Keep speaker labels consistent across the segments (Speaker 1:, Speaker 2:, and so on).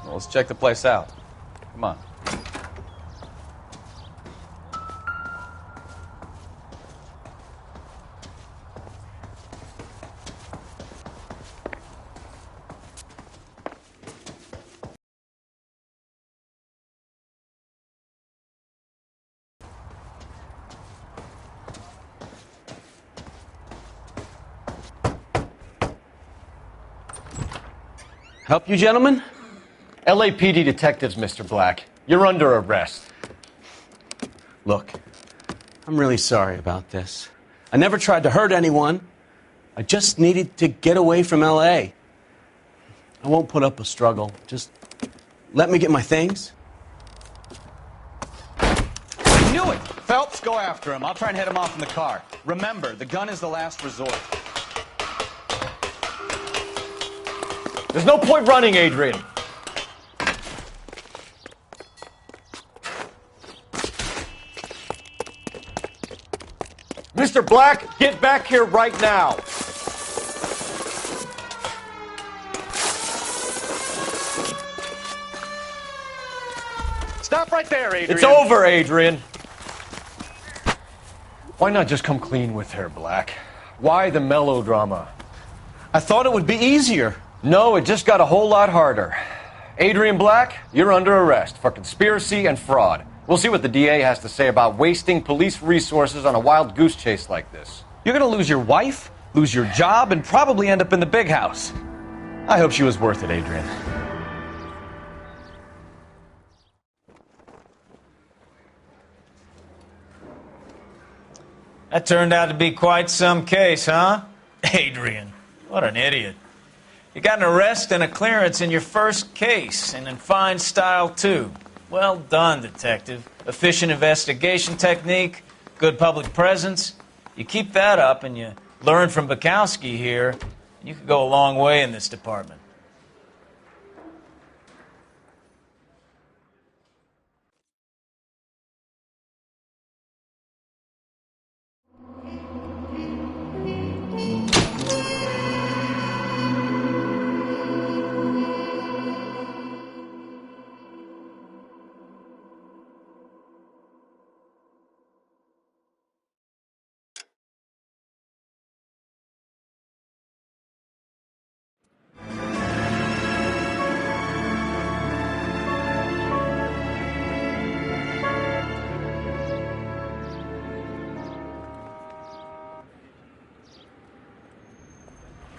Speaker 1: Well, let's check the place out. Come on.
Speaker 2: Help you, gentlemen? LAPD detectives, Mr. Black. You're under arrest. Look, I'm really sorry about this. I never tried to hurt anyone. I just needed to get away from L.A. I won't put up a struggle. Just let me get my things.
Speaker 1: I knew it! Phelps, go after him. I'll try and head him off in the car. Remember, the gun is the last resort.
Speaker 2: There's no point running, Adrian. Mr. Black, get back here right now.
Speaker 1: Stop right there, Adrian.
Speaker 2: It's over, Adrian. Why not just come clean with her, Black? Why the melodrama? I thought it would be easier. No, it just got a whole lot harder. Adrian Black, you're under arrest for conspiracy and fraud. We'll see what the DA has to say about wasting police resources on a wild goose chase like this.
Speaker 1: You're gonna lose your wife, lose your job, and probably end up in the big house.
Speaker 2: I hope she was worth it, Adrian.
Speaker 3: That turned out to be quite some case, huh? Adrian, what an idiot. You got an arrest and a clearance in your first case, and in fine style, too. Well done, detective. Efficient investigation technique, good public presence. You keep that up and you learn from Bukowski here, you could go a long way in this department.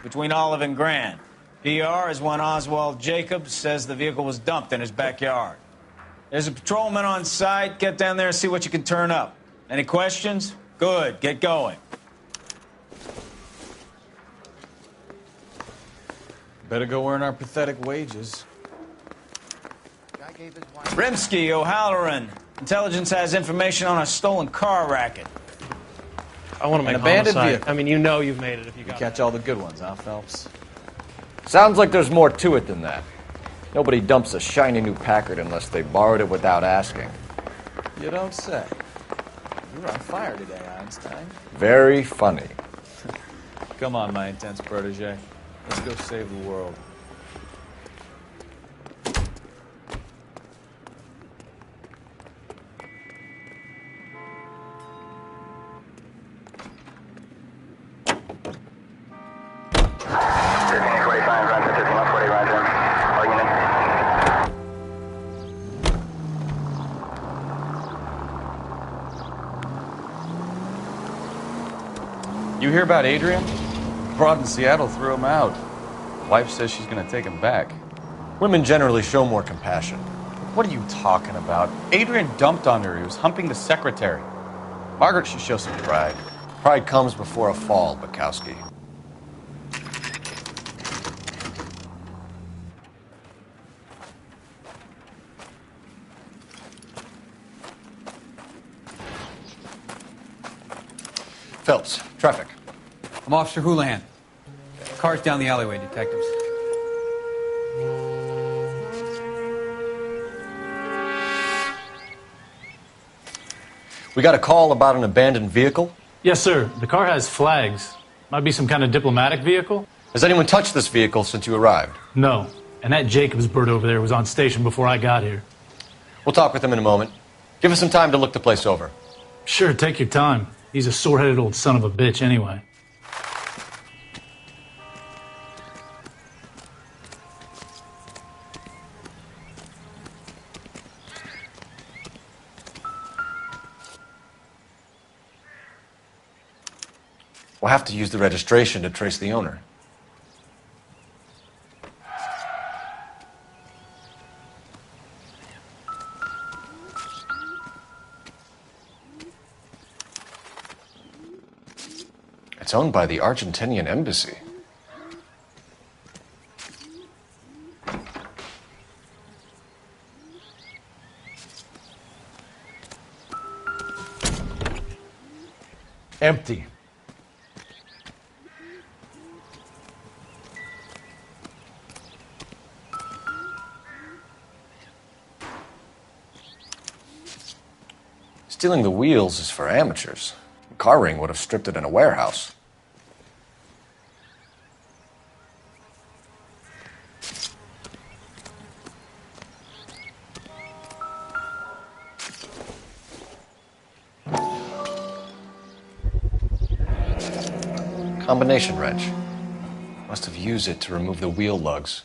Speaker 3: Between Olive and Grand. PR is when Oswald Jacobs says the vehicle was dumped in his backyard. There's a patrolman on site. Get down there and see what you can turn up. Any questions? Good. Get going.
Speaker 1: Better go earn our pathetic wages.
Speaker 3: Rimsky, O'Halloran. Intelligence has information on a stolen car racket.
Speaker 4: I want to make
Speaker 1: An abandoned
Speaker 4: homicide.
Speaker 1: vehicle.
Speaker 4: I mean, you know you've made it if you got
Speaker 1: Catch all the good ones, huh, Phelps?
Speaker 2: Sounds like there's more to it than that. Nobody dumps a shiny new Packard unless they borrowed it without asking.
Speaker 1: You don't say. You're on fire today, Einstein.
Speaker 2: Very funny.
Speaker 1: Come on, my intense protege. Let's go save the world.
Speaker 5: You hear about Adrian? Broad in Seattle threw him out. Wife says she's gonna take him back.
Speaker 2: Women generally show more compassion.
Speaker 5: What are you talking about? Adrian dumped on her. He was humping the secretary. Margaret should show some pride.
Speaker 2: Pride comes before a fall, Bukowski. Phelps, traffic.
Speaker 6: I'm Officer Houlihan. Car's down the alleyway, detectives.
Speaker 7: We got a call about an abandoned vehicle.
Speaker 8: Yes, sir. The car has flags. Might be some kind of diplomatic vehicle.
Speaker 7: Has anyone touched this vehicle since you arrived?
Speaker 8: No. And that Jacobs bird over there was on station before I got here.
Speaker 7: We'll talk with him in a moment. Give us some time to look the place over.
Speaker 8: Sure, take your time. He's a sore-headed old son of a bitch anyway.
Speaker 7: We'll have to use the registration to trace the owner. It's owned by the Argentinian embassy.
Speaker 2: Empty.
Speaker 7: Stealing the wheels is for amateurs. Car ring would have stripped it in a warehouse. Combination wrench. Must have used it to remove the wheel lugs.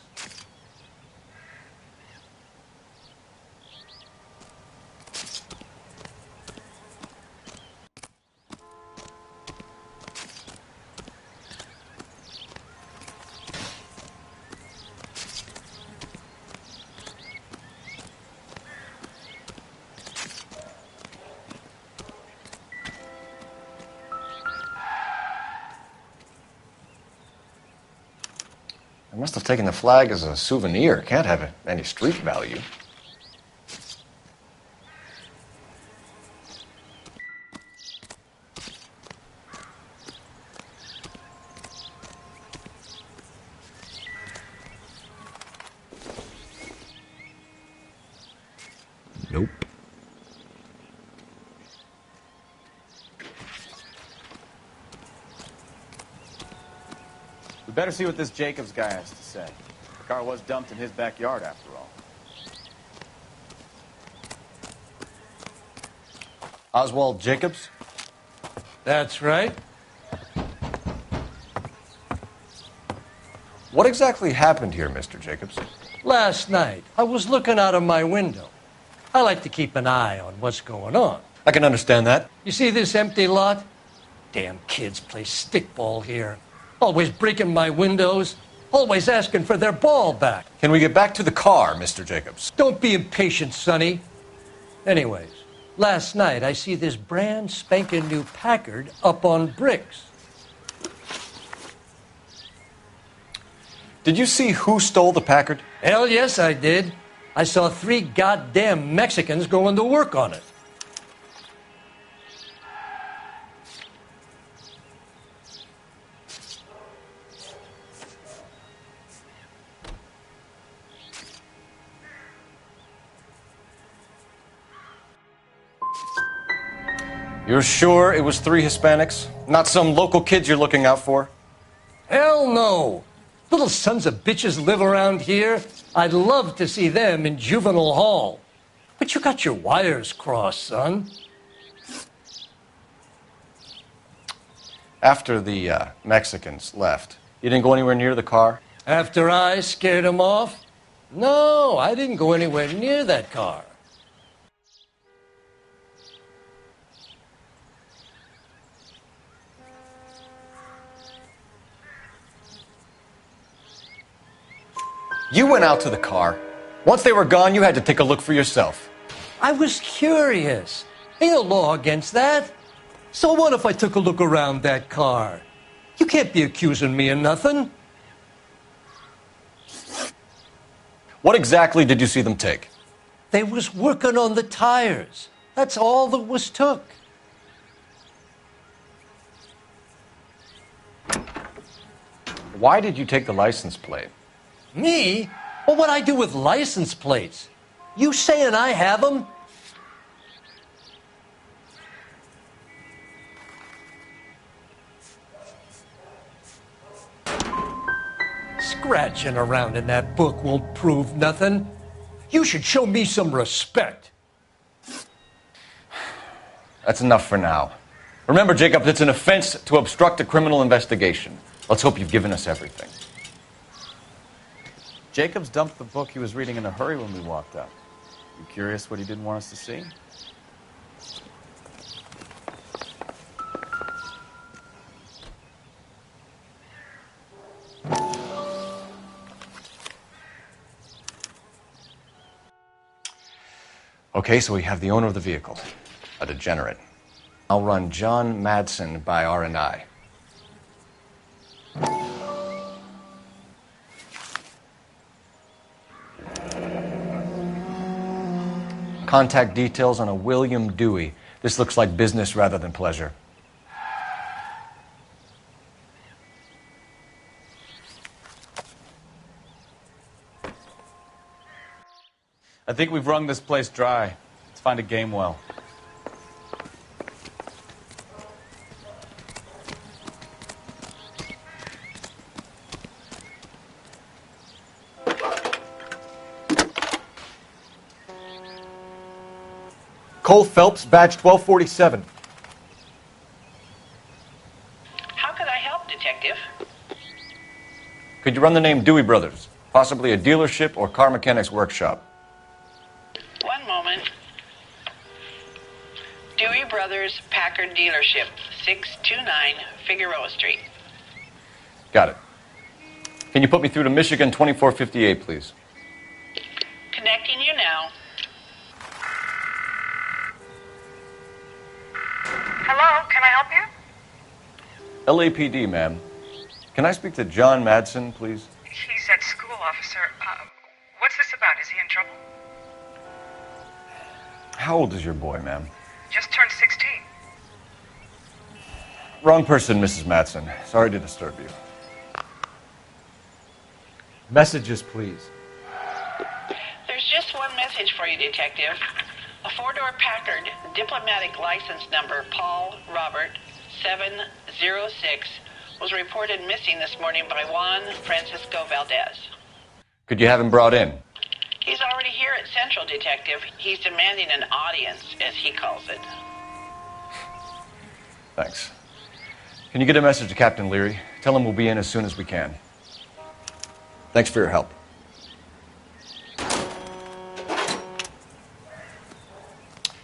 Speaker 7: I must have taken the flag as a souvenir. Can't have any street value. Nope.
Speaker 1: We better see what this Jacobs guy has to say. The car was dumped in his backyard, after all.
Speaker 7: Oswald Jacobs?
Speaker 9: That's right.
Speaker 7: What exactly happened here, Mr. Jacobs?
Speaker 9: Last night, I was looking out of my window. I like to keep an eye on what's going on.
Speaker 7: I can understand that.
Speaker 9: You see this empty lot? Damn kids play stickball here. Always breaking my windows. Always asking for their ball back.
Speaker 7: Can we get back to the car, Mr. Jacobs?
Speaker 9: Don't be impatient, Sonny. Anyways, last night I see this brand spanking new Packard up on bricks.
Speaker 7: Did you see who stole the Packard?
Speaker 9: Hell yes, I did. I saw 3 goddamn Mexicans going to work on it.
Speaker 7: You're sure it was 3 Hispanics? Not some local kids you're looking out for?
Speaker 9: Hell no. Little sons of bitches live around here. I'd love to see them in juvenile hall. But you got your wires crossed, son.
Speaker 7: After the Mexicans left, you didn't go anywhere near the car?
Speaker 9: After I scared them off? No, I didn't go anywhere near that car.
Speaker 7: You went out to the car. Once they were gone, you had to take a look for yourself.
Speaker 9: I was curious. Ain't no law against that. So what if I took a look around that car? You can't be accusing me of nothing.
Speaker 7: What exactly did you see them take?
Speaker 9: They was working on the tires. That's all that was took.
Speaker 7: Why did you take the license plate?
Speaker 9: Me? Well, what'd I do with license plates? You saying I have them? Scratching around in that book won't prove nothing. You should show me some respect.
Speaker 7: That's enough for now. Remember, Jacob, it's an offense to obstruct a criminal investigation. Let's hope you've given us everything.
Speaker 5: Jacobs dumped the book he was reading in a hurry when we walked up. You curious what he didn't want us to see?
Speaker 7: Okay, so we have the owner of the vehicle, a degenerate. I'll run John Madsen by R&I. Contact details on a William Dewey. This looks like business rather than pleasure.
Speaker 5: I think we've wrung this place dry. Let's find a game well.
Speaker 7: Cole Phelps, badge 1247.
Speaker 6: How could I help, Detective?
Speaker 7: Could you run the name Dewey Brothers? Possibly a dealership or car mechanics workshop.
Speaker 6: One moment. Dewey Brothers Packard Dealership, 629 Figueroa Street.
Speaker 7: Got it. Can you put me through to Michigan 2458, please?
Speaker 6: Connecting you now.
Speaker 10: Hello, can I help you?
Speaker 7: LAPD, ma'am. Can I speak to John Madsen, please?
Speaker 10: He's at school, officer. What's this about? Is he in trouble?
Speaker 7: How old is your boy, ma'am?
Speaker 10: Just turned 16.
Speaker 7: Wrong person, Mrs. Madsen. Sorry to disturb you. Messages, please.
Speaker 6: There's just one message for you, Detective. A four-door Packard, diplomatic license number Paul Robert 706, was reported missing this morning by Juan Francisco Valdez.
Speaker 7: Could you have him brought in?
Speaker 6: He's already here at Central, Detective. He's demanding an audience, as he calls it.
Speaker 7: Thanks. Can you get a message to Captain Leary? Tell him we'll be in as soon as we can. Thanks for your help.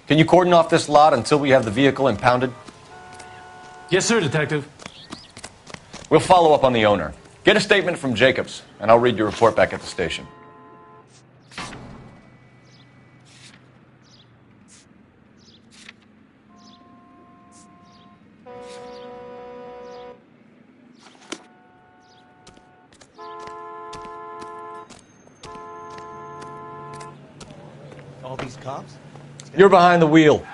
Speaker 7: Can you cordon off this lot until we have the vehicle impounded?
Speaker 8: Yes, sir, Detective.
Speaker 7: We'll follow up on the owner. Get a statement from Jacobs, and I'll read your report back at the station.
Speaker 2: All these cops?
Speaker 7: You're behind the wheel.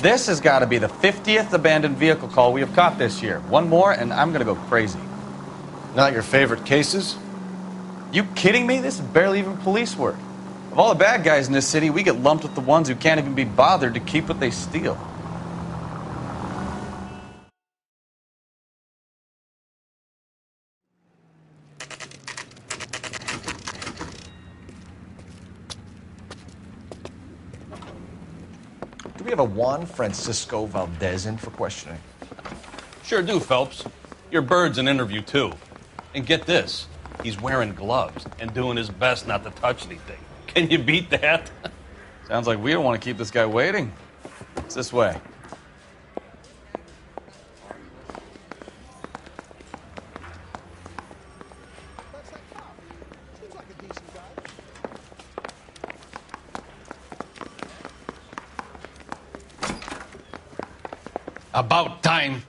Speaker 5: This has got to be the 50th abandoned vehicle call we have caught this year. One more, and I'm going to go crazy.
Speaker 7: Not your favorite cases?
Speaker 5: You kidding me? This is barely even police work. Of all the bad guys in this city, we get lumped with the ones who can't even be bothered to keep what they steal.
Speaker 7: Do we have a Juan Francisco Valdez in for questioning?
Speaker 11: Sure do, Phelps. Your bird's an interview, too. And get this, he's wearing gloves and doing his best not to touch anything. Can you beat that?
Speaker 5: Sounds like we don't want to keep this guy waiting. It's this way.
Speaker 12: About time.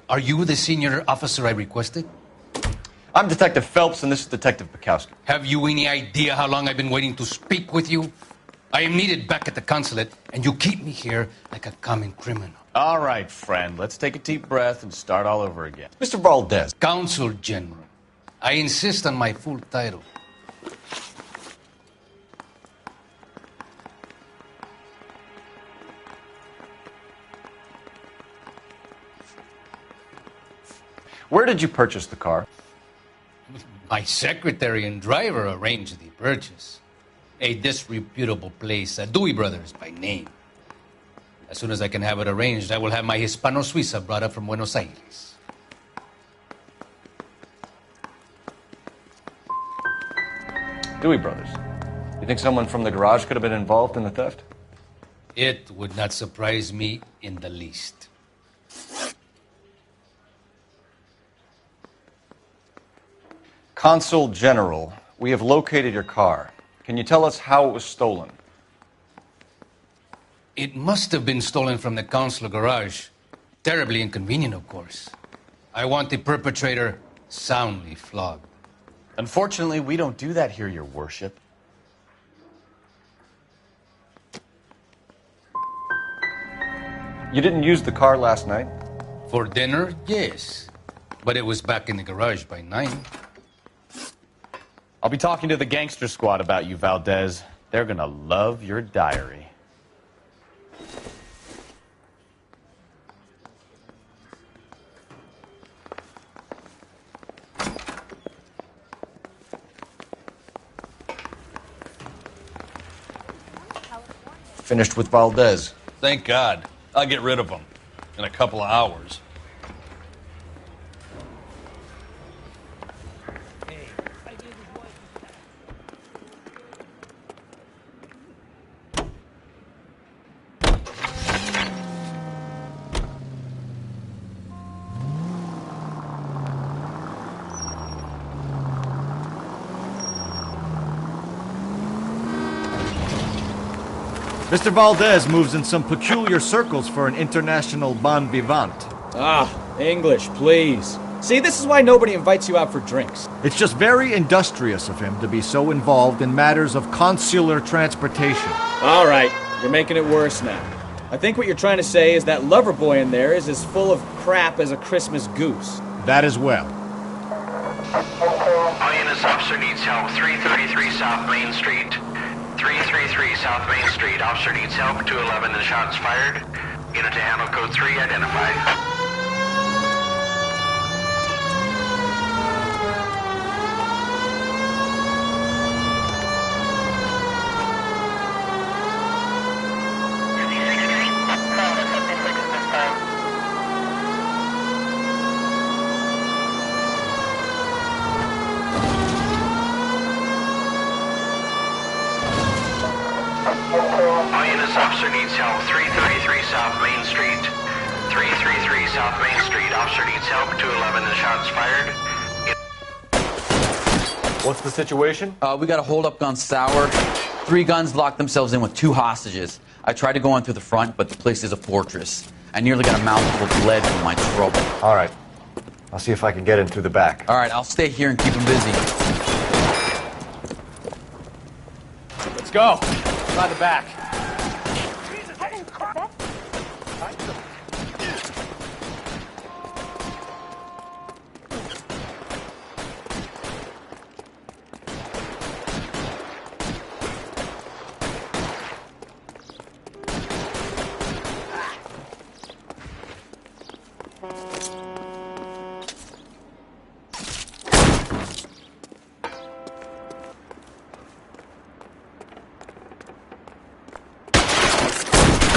Speaker 12: Are you the senior officer I requested?
Speaker 7: I'm Detective Phelps, and this is Detective Bukowski.
Speaker 12: Have you any idea how long I've been waiting to speak with you? I am needed back at the consulate, and you keep me here like a common criminal.
Speaker 2: All right, friend. Let's take a deep breath and start all over again.
Speaker 7: Mr. Valdez.
Speaker 12: Consul General. I insist on my full title.
Speaker 7: Where did you purchase the car?
Speaker 12: My secretary and driver arranged the purchase. A disreputable place, Dewey Brothers by name. As soon as I can have it arranged, I will have my Hispano Suiza brought up from Buenos Aires.
Speaker 7: Dewey Brothers. You think someone from the garage could have been involved in the theft?
Speaker 12: It would not surprise me in the least.
Speaker 7: Consul General, we have located your car. Can you tell us how it was stolen?
Speaker 12: It must have been stolen from the consular garage. Terribly inconvenient, of course. I want the perpetrator soundly flogged.
Speaker 2: Unfortunately, we don't do that here, Your Worship.
Speaker 7: You didn't use the car last night?
Speaker 12: For dinner, yes. But it was back in the garage by 9.
Speaker 2: I'll be talking to the gangster squad about you, Valdez. They're gonna love your diary.
Speaker 7: Finished with Valdez.
Speaker 11: Thank God. I'll get rid of him in a couple of hours.
Speaker 13: Mr. Valdez moves in some peculiar circles for an international bon vivant.
Speaker 14: Ah, English, please. See, this is why nobody invites you out for drinks.
Speaker 13: It's just very industrious of him to be so involved in matters of consular transportation.
Speaker 14: All right, you're making it worse now. I think what you're trying to say is that lover boy in there is as full of crap as a Christmas goose.
Speaker 13: That as well.
Speaker 15: All units, officer needs help. 333 South Main Street. 333 South Main Street. Officer needs help. 211 and shots fired. Unit to handle code 3 identified. Officer needs help. 333 South Main Street. 333 South Main Street. Officer needs help. 211 and shots fired.
Speaker 7: What's the situation?
Speaker 16: We got a hold-up gun sour. 3 guns locked themselves in with 2 hostages. I tried to go in through the front, but the place is a fortress. I nearly got a mouthful of lead from my trouble.
Speaker 7: All right. I'll see if I can get in through the back.
Speaker 16: All right, I'll stay here and keep them busy.
Speaker 2: Let's go. Try the back.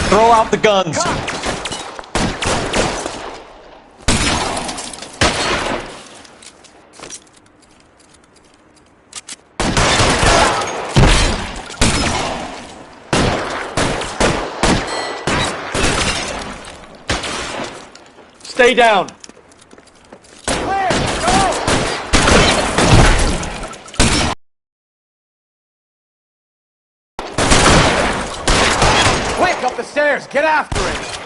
Speaker 7: Throw out the guns!
Speaker 13: Stay down!
Speaker 2: Quick, up the stairs! Get after it!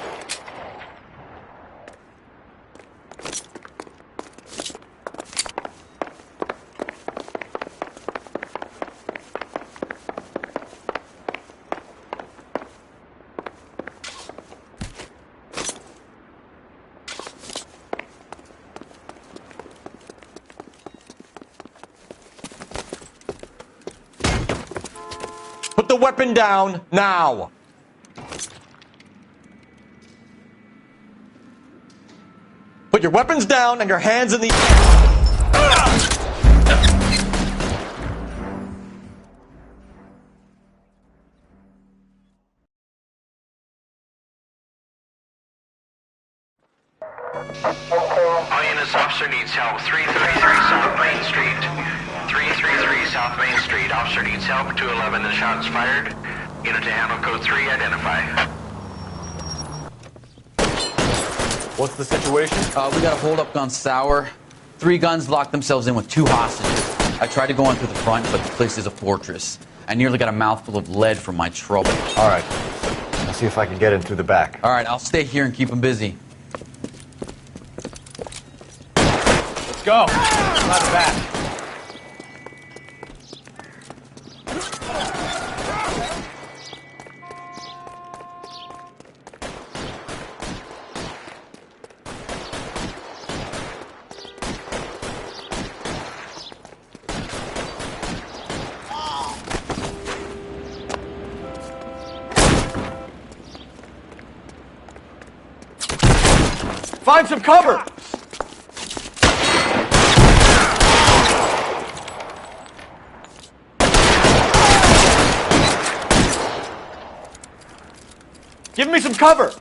Speaker 7: the weapon down now. Put your weapons down and your hands in the air.
Speaker 15: All units, officer needs help. 333 South Main Street. 333 South Main Street. Officer needs help. 211 and shots fired. Unit to handle code 3, identify.
Speaker 7: What's the situation?
Speaker 16: We got a hold-up gun sour. 3 guns locked themselves in with 2 hostages. I tried to go in through the front, but the place is a fortress. I nearly got a mouthful of lead from my trouble.
Speaker 7: All right. I'll see if I can get in through the back.
Speaker 16: All right, I'll stay here and keep them busy.
Speaker 1: Let's go. Not back.
Speaker 7: Find some cover! Give me some cover!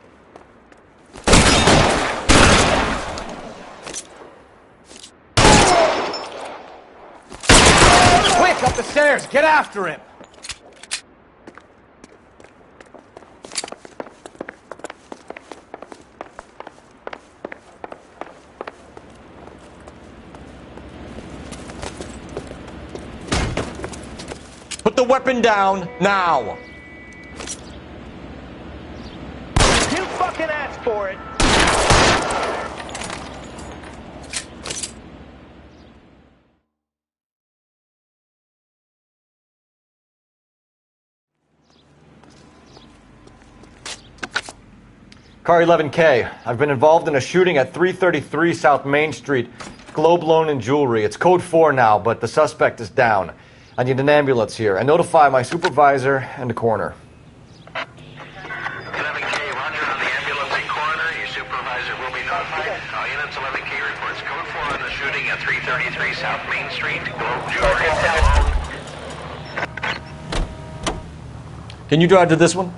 Speaker 1: Quick, up the stairs. Get after him.
Speaker 7: Put the weapon down now.
Speaker 1: You fucking asked for it.
Speaker 7: Car 11K, I've been involved in a shooting at 333 South Main Street. Globe Loan and Jewelry. It's code 4 now, but the suspect is down. I need an ambulance here. And notify my supervisor and the coroner.
Speaker 15: 11K, roger on the ambulance and coroner. Your supervisor will be notified. All units, 11K reports code 4 on the shooting at 333 South Main Street. Globe Jewelry and Loan.
Speaker 7: Can you drive to this one?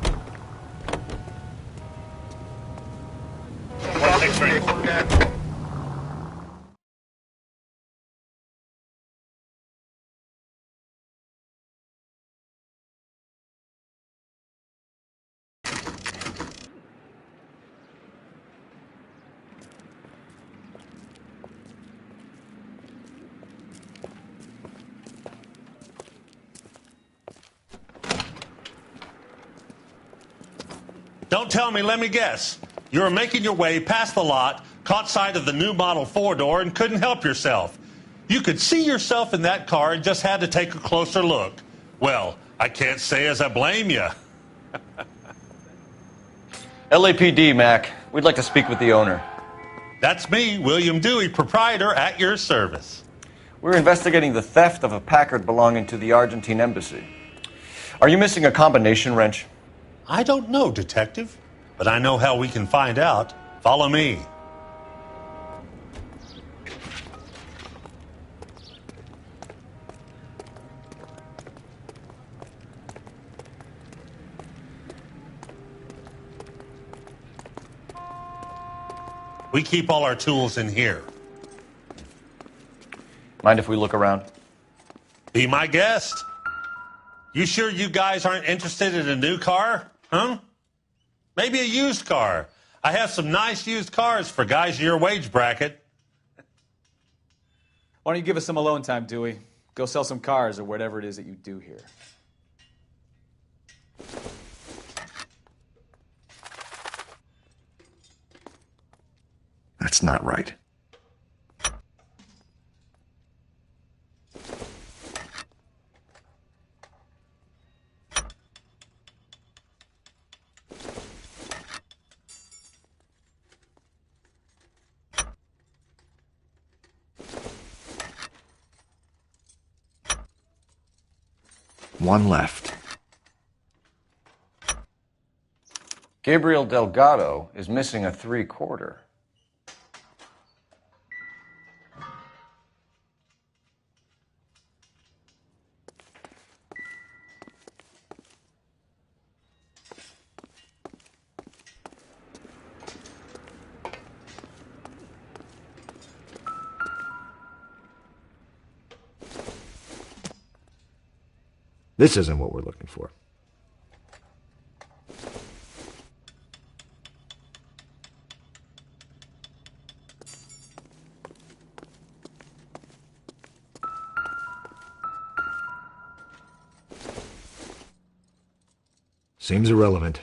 Speaker 11: Don't tell me, let me guess. You were making your way past the lot, caught sight of the new model 4-door, and couldn't help yourself. You could see yourself in that car and just had to take a closer look. Well, I can't say as I blame you.
Speaker 7: LAPD, Mac. We'd like to speak with the owner.
Speaker 11: That's me, William Dewey, proprietor, at your service.
Speaker 7: We're investigating the theft of a Packard belonging to the Argentine embassy. Are you missing a combination wrench?
Speaker 11: I don't know, Detective, but I know how we can find out. Follow me. We keep all our tools in here.
Speaker 7: Mind if we look around?
Speaker 11: Be my guest. You sure you guys aren't interested in a new car? Huh? Maybe a used car. I have some nice used cars for guys in your wage bracket.
Speaker 14: Why don't you give us some alone time, Dewey? Go sell some cars or whatever it is that you do here.
Speaker 13: That's not right. One left.
Speaker 7: Gabriel Delgado is missing a 3/4.
Speaker 13: This isn't what we're looking for. Seems irrelevant.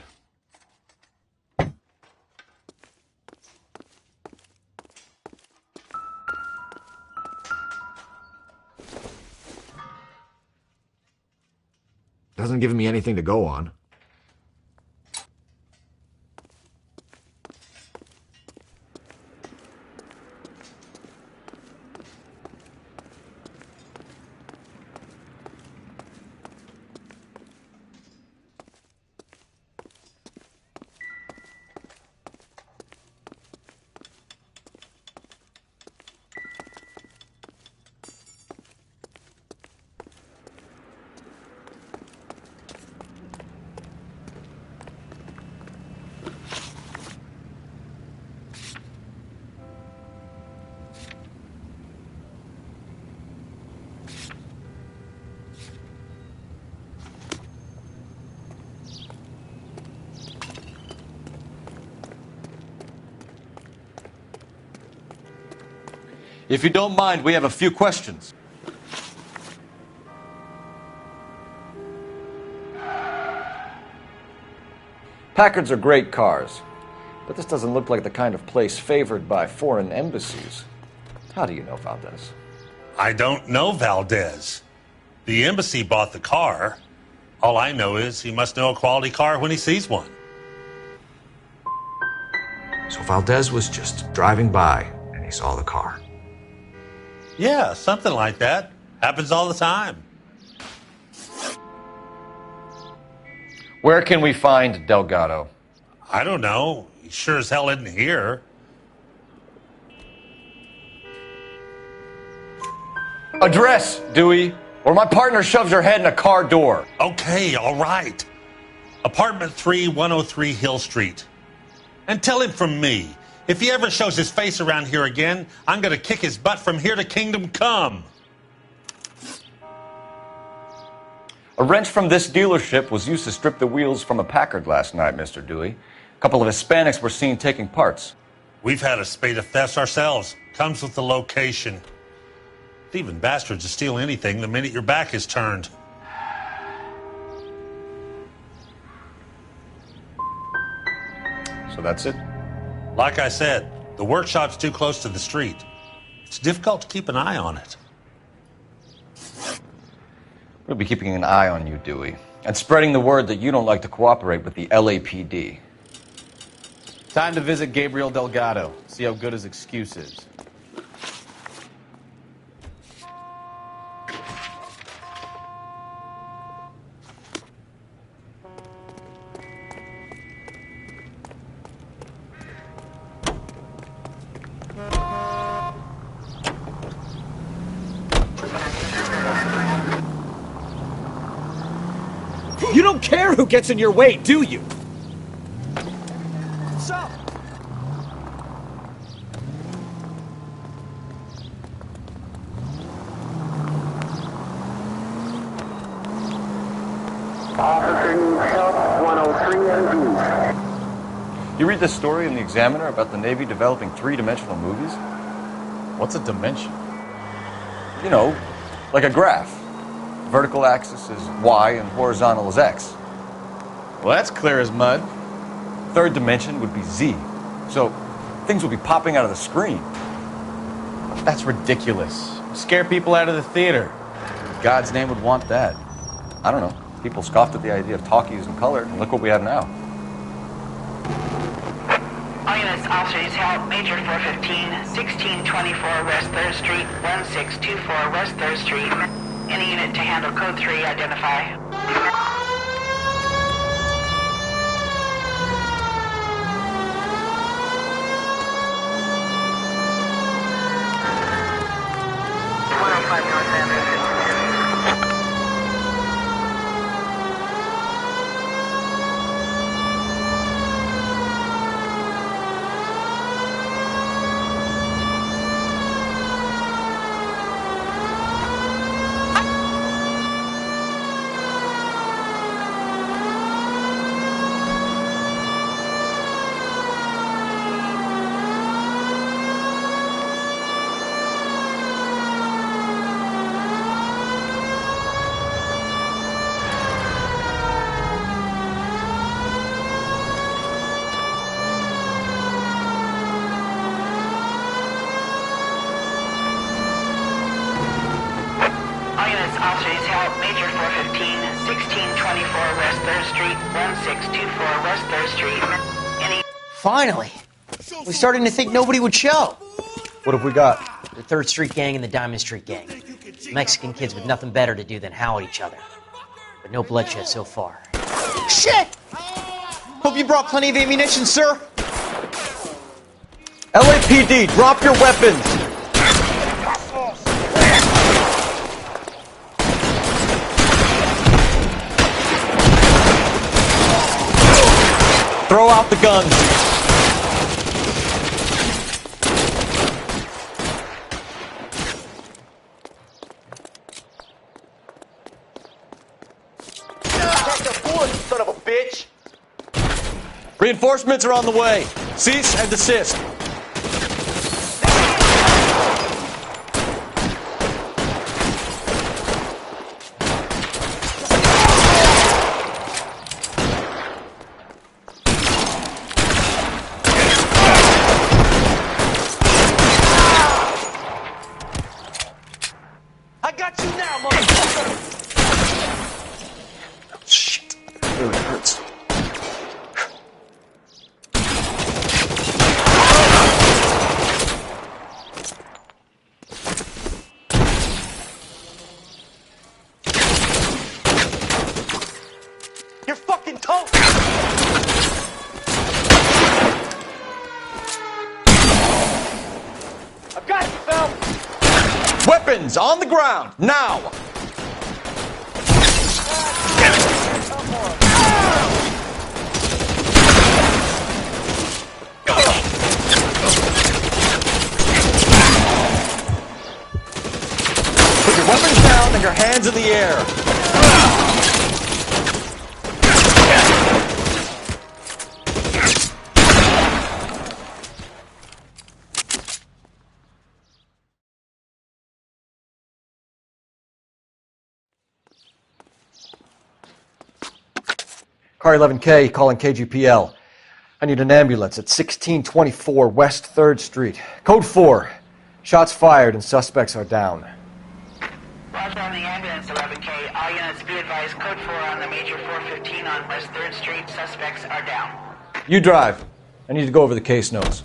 Speaker 13: Doesn't give me anything to go on.
Speaker 7: If you don't mind, we have a few questions. Packards are great cars, but this doesn't look like the kind of place favored by foreign embassies. How do you know Valdez?
Speaker 11: I don't know Valdez. The embassy bought the car. All I know is he must know a quality car when he sees one.
Speaker 13: So Valdez was just driving by and he saw the car.
Speaker 11: Yeah, something like that. Happens all the time.
Speaker 7: Where can we find Delgado?
Speaker 11: I don't know. He sure as hell isn't here.
Speaker 7: Address, Dewey, or my partner shoves her head in a car door.
Speaker 11: Okay, all right. Apartment 3, 103 Hill Street. And tell him from me, if he ever shows his face around here again, I'm going to kick his butt from here to Kingdom Come.
Speaker 7: A wrench from this dealership was used to strip the wheels from a Packard last night, Mr. Dewey. A couple of Hispanics were seen taking parts.
Speaker 11: We've had a spate of thefts ourselves. Comes with the location. Thieving bastards to steal anything the minute your back is turned.
Speaker 7: So that's it?
Speaker 11: Like I said, the workshop's too close to the street. It's difficult to keep an eye on it.
Speaker 7: We'll be keeping an eye on you, Dewey, and spreading the word that you don't like to cooperate with the LAPD.
Speaker 1: Time to visit Gabriel Delgado, see how good his excuse is.
Speaker 14: You don't care who gets in your way, do you?
Speaker 1: What's up?
Speaker 15: Officer needs help, 103 and
Speaker 7: You read this story in the Examiner about the Navy developing three-dimensional movies?
Speaker 1: What's a dimension?
Speaker 7: You know, like a graph. Vertical axis is Y and horizontal is X.
Speaker 1: Well, that's clear as mud.
Speaker 7: Third dimension would be Z. So things will be popping out of the screen.
Speaker 1: That's ridiculous. Scare people out of the theater. In God's name would want that.
Speaker 7: I don't know. People scoffed at the idea of talkies in color, and look what we have now.
Speaker 6: All units, officers help. Major 415, 1624 West 3rd Street, 1624 West 3rd Street. Any unit to handle code 3, identify. Officers help Major 415, 1624 West 3rd Street, 1624 West 3rd Street.
Speaker 17: Finally! We're starting to think nobody would show.
Speaker 7: What have we got?
Speaker 17: The 3rd Street Gang and the Diamond Street Gang. Mexican kids with nothing better to do than howl at each other. But no bloodshed so far. Shit! Hope you brought plenty of ammunition, sir.
Speaker 7: LAPD, drop your weapons! Throw out the guns.
Speaker 2: Son of a bitch!
Speaker 7: Reinforcements are on the way. Cease and desist.
Speaker 2: I got you now, motherfucker!
Speaker 7: Shit. It really hurts.
Speaker 2: You're fucking toast! I've got you, Phil!
Speaker 7: Weapons on the ground, now! Put your weapons down and your hands in the air. Car 11K calling KGPL. I need an ambulance at 1624 West 3rd Street. Code 4. Shots fired and suspects are down.
Speaker 6: Roger on the ambulance, 11K. All units be advised, code 4 on the Major 415 on West 3rd Street. Suspects are down.
Speaker 7: You drive. I need to go over the case notes.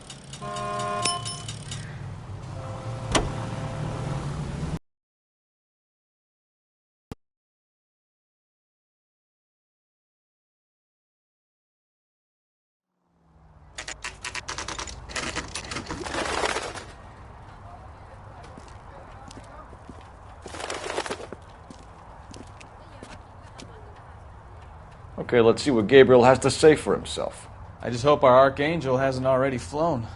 Speaker 7: Okay, let's see what Gabriel has to say for himself.
Speaker 5: I just hope our archangel hasn't already flown.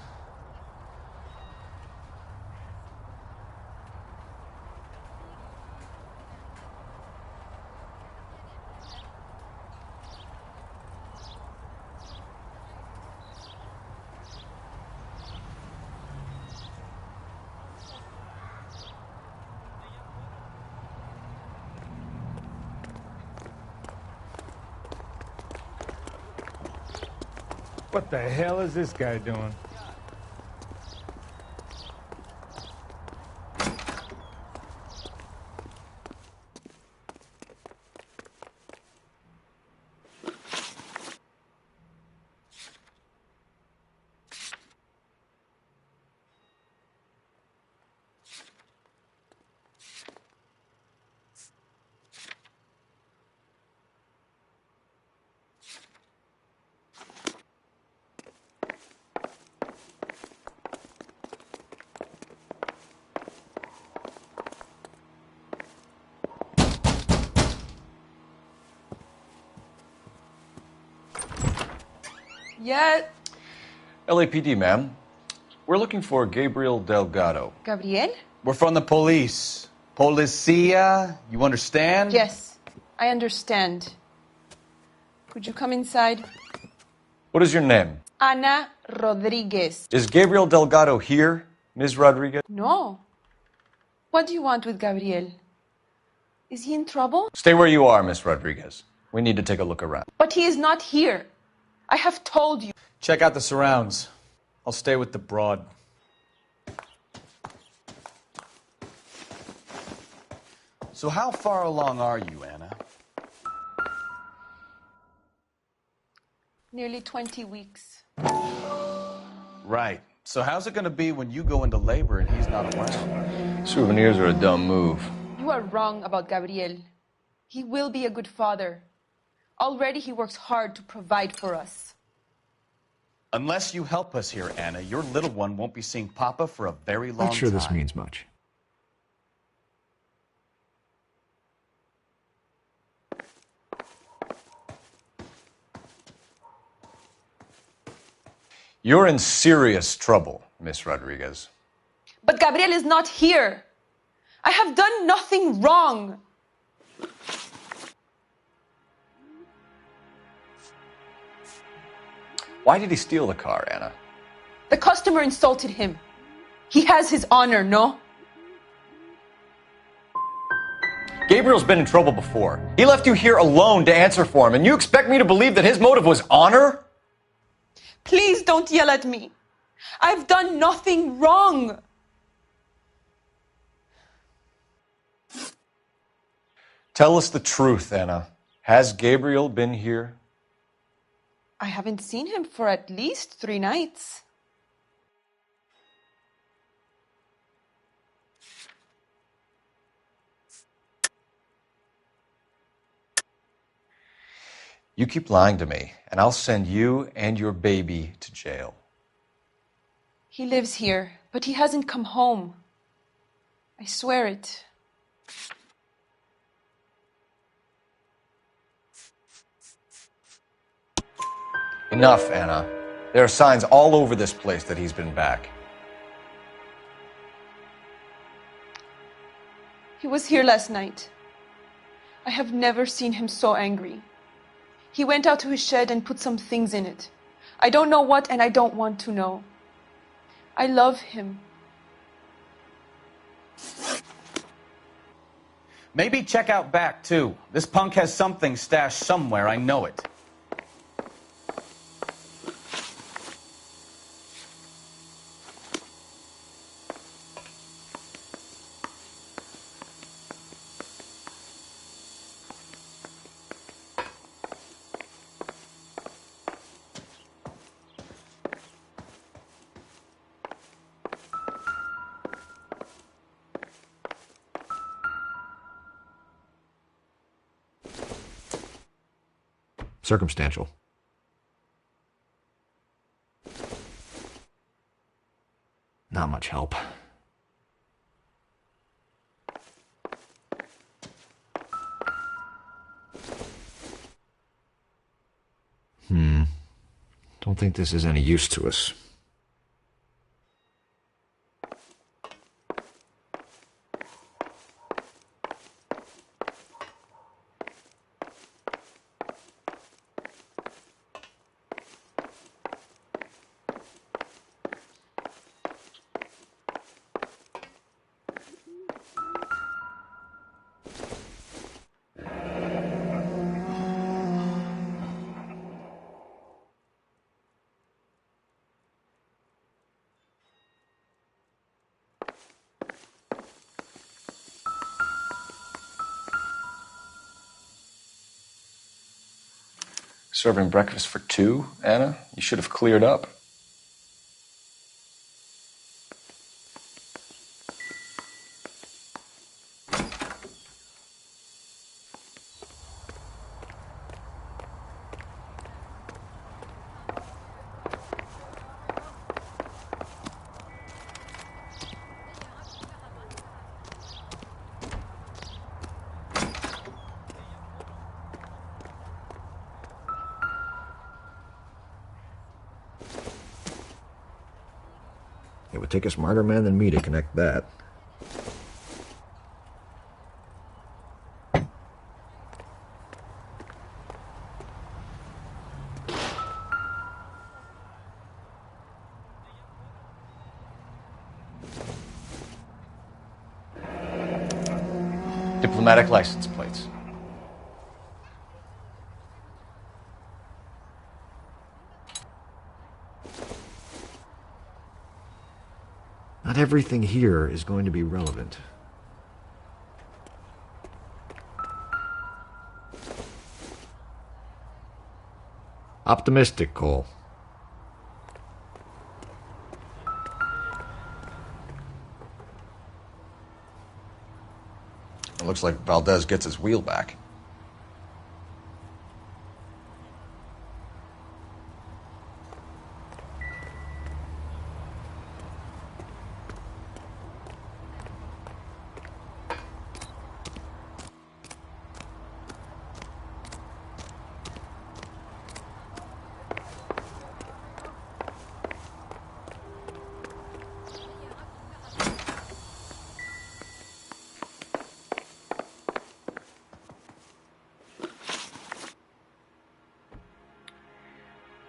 Speaker 18: What the hell is this guy doing?
Speaker 19: Yeah.
Speaker 7: LAPD, ma'am. We're looking for Gabriel Delgado.
Speaker 19: Gabriel?
Speaker 5: We're from the police. Policia, you understand?
Speaker 19: Yes, I understand. Could you come inside?
Speaker 7: What is your name?
Speaker 19: Ana Rodriguez.
Speaker 7: Is Gabriel Delgado here, Ms. Rodriguez?
Speaker 19: No. What do you want with Gabriel? Is he in trouble?
Speaker 7: Stay where you are, Ms. Rodriguez. We need to take a look around.
Speaker 19: But he is not here. I have told you.
Speaker 5: Check out the surrounds. I'll stay with the broad.
Speaker 1: So how far along are you, Anna?
Speaker 19: Nearly 20 weeks.
Speaker 1: Right. So how's it going to be when you go into labor and he's not around?
Speaker 7: Souvenirs are a dumb move.
Speaker 19: You are wrong about Gabriel. He will be a good father. Already he works hard to provide for us.
Speaker 1: Unless you help us here, Anna, your little one won't be seeing Papa for a very long time.
Speaker 20: Not sure this means much.
Speaker 7: You're in serious trouble, Miss Rodriguez.
Speaker 19: But Gabriel is not here. I have done nothing wrong.
Speaker 7: Why did he steal the car, Anna?
Speaker 19: The customer insulted him. He has his honor, no?
Speaker 7: Gabriel's been in trouble before. He left you here alone to answer for him, and you expect me to believe that his motive was honor?
Speaker 19: Please don't yell at me. I've done nothing wrong.
Speaker 7: Tell us the truth, Anna. Has Gabriel been here?
Speaker 19: I haven't seen him for at least 3 nights.
Speaker 7: You keep lying to me, and I'll send you and your baby to jail.
Speaker 19: He lives here, but he hasn't come home. I swear it.
Speaker 7: Enough, Anna. There are signs all over this place that he's been back.
Speaker 19: He was here last night. I have never seen him so angry. He went out to his shed and put some things in it. I don't know what, and I don't want to know. I love him.
Speaker 1: Maybe check out back, too. This punk has something stashed somewhere, I know it.
Speaker 20: Circumstantial. Not much help. Don't think this is any use to us.
Speaker 7: Serving breakfast for 2, Anna? You should have cleared up. It would take a smarter man than me to connect that. Diplomatic license plates.
Speaker 20: Not everything here is going to be relevant.
Speaker 13: Optimistic, Cole.
Speaker 5: It looks like Valdez gets his wheel back.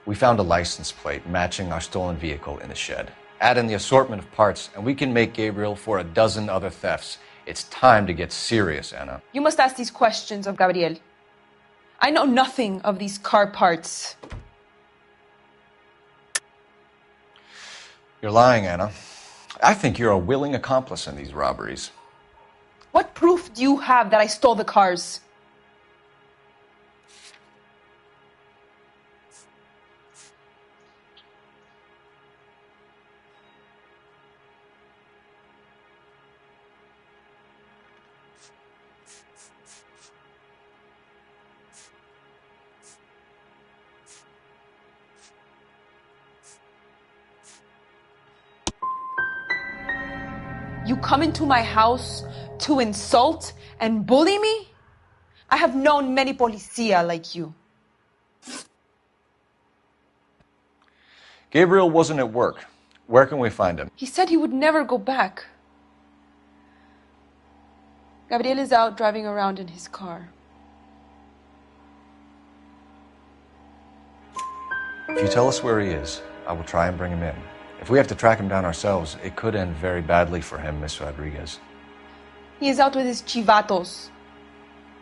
Speaker 5: We found a license plate matching our stolen vehicle in the shed. Add in the assortment of parts, and we can make Gabriel for a dozen other thefts. It's time to get serious, Anna.
Speaker 19: You must ask these questions of Gabriel. I know nothing of these car parts.
Speaker 5: You're lying, Anna. I think you're a willing accomplice in these robberies.
Speaker 19: What proof do you have that I stole the cars? You come into my house to insult and bully me? I have known many policia like you.
Speaker 5: Gabriel wasn't at work. Where can we find him?
Speaker 19: He said he would never go back. Gabriel is out driving around in his car.
Speaker 5: If you tell us where he is, I will try and bring him in. If we have to track him down ourselves, it could end very badly for him, Miss Rodriguez.
Speaker 19: He is out with his chivatos,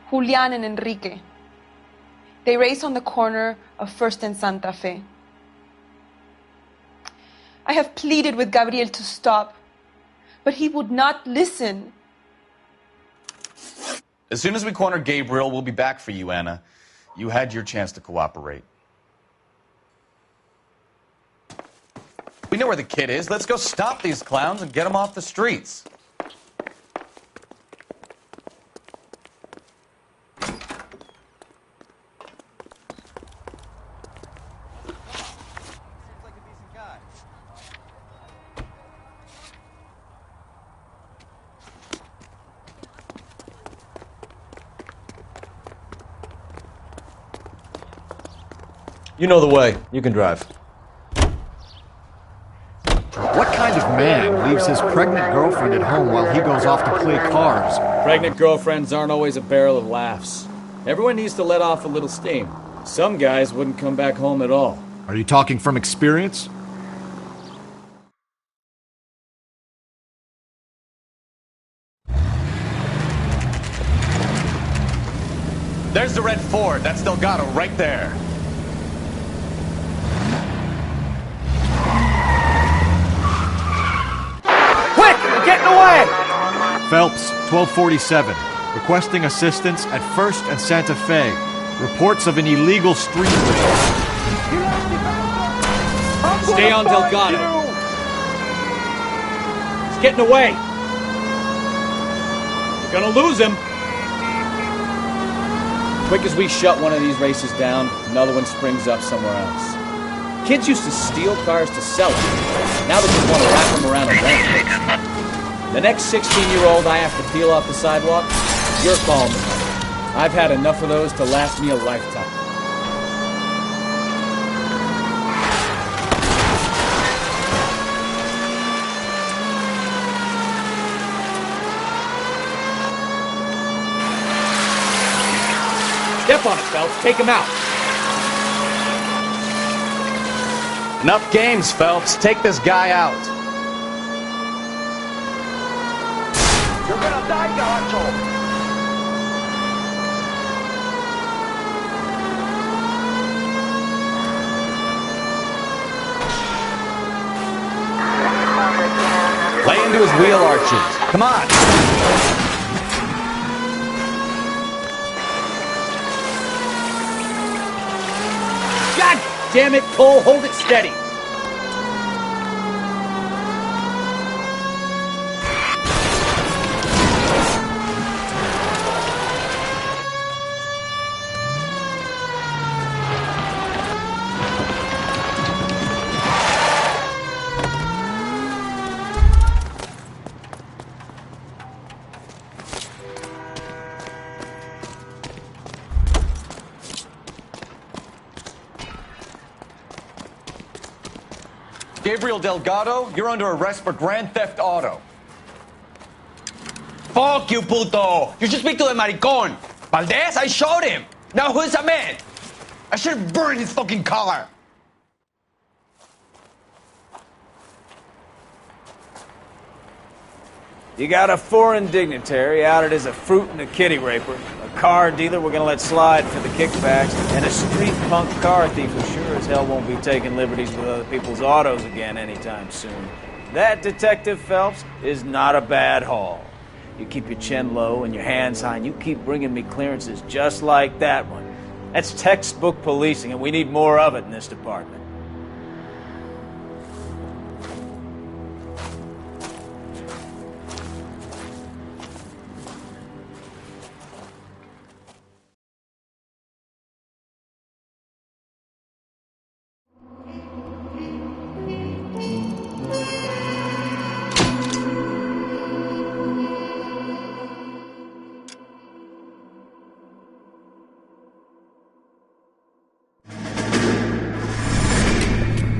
Speaker 19: Julian and Enrique. They race on the corner of First and Santa Fe. I have pleaded with Gabriel to stop, but he would not listen.
Speaker 1: As soon as we corner Gabriel, we'll be back for you, Anna. You had your chance to cooperate. We know where the kid is. Let's go stop these clowns and get them off the streets.
Speaker 7: You know the way. You can drive.
Speaker 13: What kind of man leaves his pregnant girlfriend at home while he goes off to play cars?
Speaker 14: Pregnant girlfriends aren't always a barrel of laughs. Everyone needs to let off a little steam. Some guys wouldn't come back home at all.
Speaker 13: Are you talking from experience?
Speaker 1: There's the red Ford. That's Delgado right there.
Speaker 9: Quick! They're getting away!
Speaker 13: Phelps, 1247. Requesting assistance at First and Santa Fe. Reports of an illegal street race.
Speaker 14: Stay on Delgado. He's getting away. You're gonna lose him. Quick as we shut one of these races down, another one springs up somewhere else. Kids used to steal cars to sell them. Now they just want to wrap them around a neck. The next 16-year-old I have to peel off the sidewalk, you're calling me. I've had enough of those to last me a lifetime. Step on it, Phelps. Take him out.
Speaker 1: Enough games, Phelps. Take this guy out.
Speaker 15: You're gonna die, Gato.
Speaker 1: Lay into his wheel arches. Come on.
Speaker 14: God damn it, Cole, hold it steady.
Speaker 5: Gabriel Delgado, you're under arrest for grand theft auto.
Speaker 21: Fuck you, puto! You should speak to the maricon. Valdez, I showed him. Now who's a man? I should have burned his fucking car.
Speaker 3: You got a foreign dignitary outed as a fruit and a kitty raper, a car dealer we're gonna let slide for the kickbacks, and a street punk car thief who sure as hell won't be taking liberties with other people's autos again anytime soon. That, Detective Phelps, is not a bad haul. You keep your chin low and your hands high, and you keep bringing me clearances just like that one. That's textbook policing, and we need more of it in this department.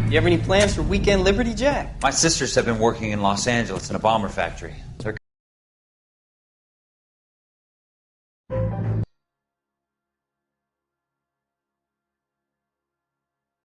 Speaker 22: You have any plans for weekend Liberty, Jack?
Speaker 16: My sisters have been working in Los Angeles in a bomber factory. They're